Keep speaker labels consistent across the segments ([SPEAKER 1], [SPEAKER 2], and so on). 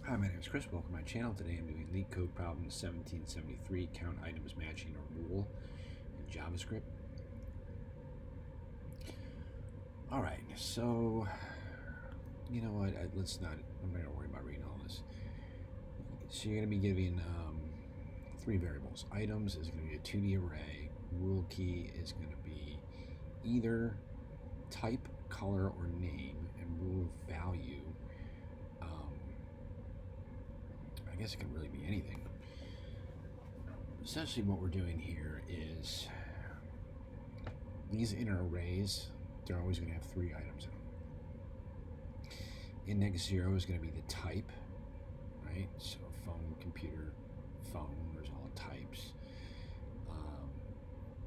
[SPEAKER 1] Hi, my name is Chris. Welcome to my channel. Today I'm doing Leetcode problem 1773, count items matching a rule in JavaScript. Alright, so, you know what, I'm not going to worry about reading all this. So you're going to be giving three variables. Items is going to be a 2D array. Rule key is going to be either type, color, or name, and rule value. I guess it can really be anything. Essentially what we're doing here is these inner arrays, they're always going to have three items in them. Index 0 is going to be the type, right? So phone, computer, phone, there's all types.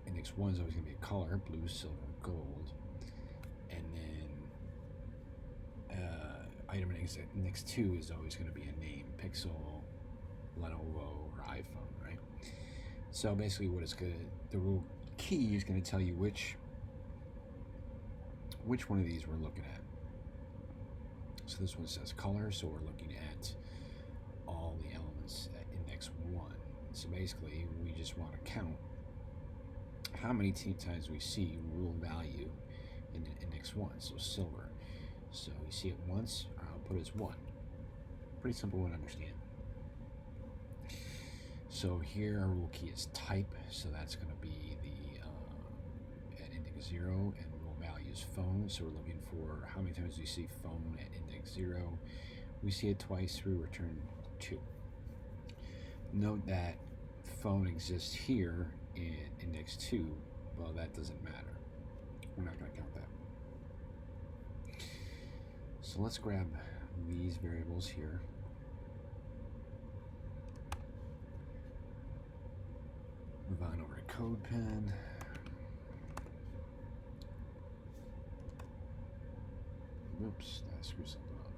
[SPEAKER 1] Index 1 is always going to be a color, blue, silver, gold. And then item index 2 is always going to be a name, Pixel, Lenovo, or iPhone, right? So basically what it's going to, the rule key is going to tell you which one of these we're looking at. So this one says color, so we're looking at all the elements at index 1. So basically we just want to count how many times we see rule value in index 1, so silver. So you see it once, our output is 1. Pretty simple one to understand. So here our rule key is type, so that's going to be the at index 0, and rule value is phone, so we're looking for how many times we see phone at index 0. We see it twice, we return 2. Note that phone exists here in index 2, well, that doesn't matter. We're not going to count that. So let's grab these variables here. Move on over to CodePen. Whoops, I screwed something up.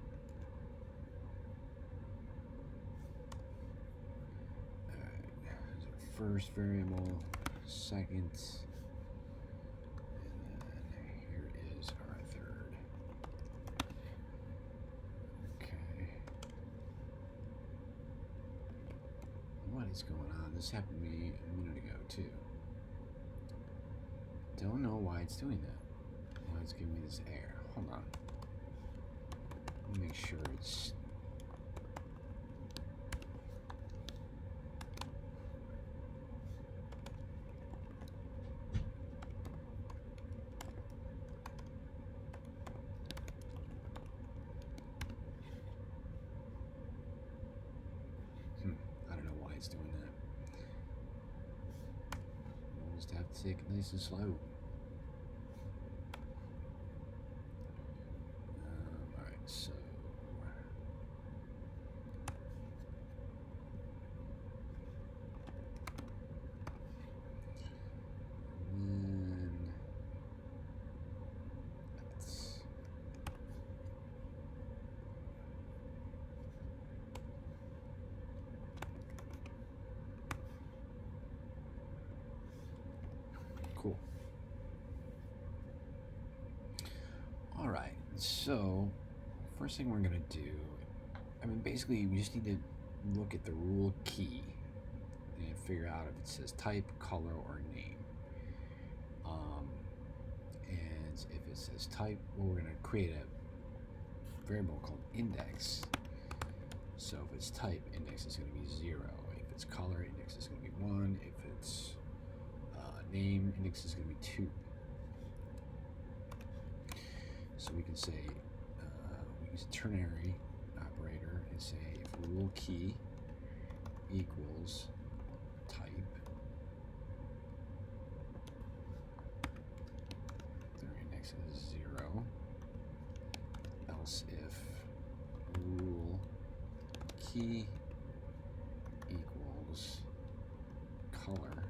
[SPEAKER 1] Alright, there's our first variable, second, and then here is our third. Okay. What is going on? This happened to me a minute ago too. Don't know why it's doing that. Why it's giving me this error. Hold on. Let me make sure it's I don't know why it's doing that. We'll just have to take it nice and slow. Alright, so cool. Alright, so first thing we're going to do, basically we just need to look at the rule key and figure out if it says type, color, or name. And if it says type, well, we're going to create a variable called index. So if it's type, index is going to be 0. If it's color, index is going to be 1. If it's name, index is going to be 2. So we can say, we use a ternary operator and say if rule key equals type, their index is 0, else if rule key equals color,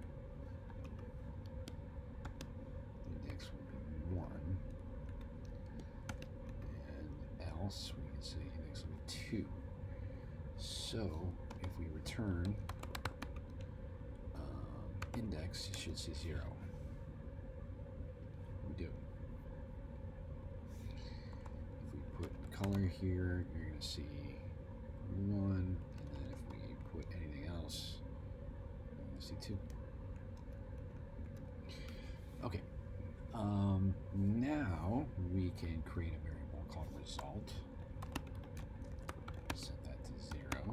[SPEAKER 1] index will be 1, and else we can say index will be 2. So if we return index, you should see 0. We do. If we put color here, you're going to see 1. too. Okay. Now we can create a variable called result. Set that to 0.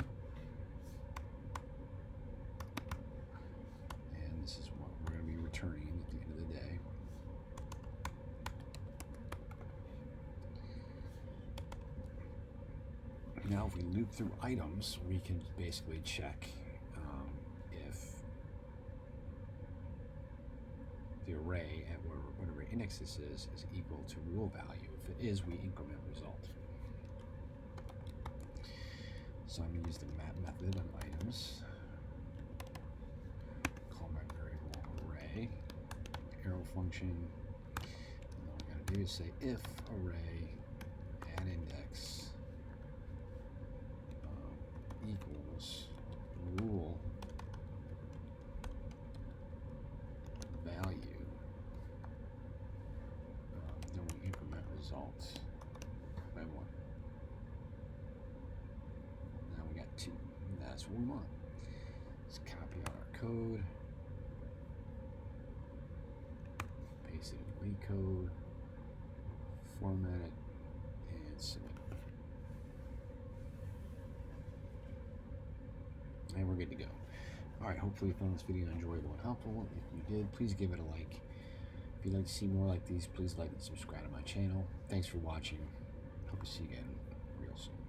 [SPEAKER 1] And this is what we're going to be returning at the end of the day. Now if we loop through items, we can basically check if the array at whatever index this is equal to rule value. If it is, we increment result. So I'm going to use the map method on items. Call my variable array, arrow function. And all we got to do is say if array at index equals rule value, then we increment results by 1. Now we got 2. That's what we want. Let's copy out our code, paste it in Leetcode, format it, and submit. And we're good to go. Alright, hopefully you found this video enjoyable and helpful. If you did, please give it a like. If you'd like to see more like these, please like and subscribe to my channel. Thanks for watching. Hope to see you again real soon.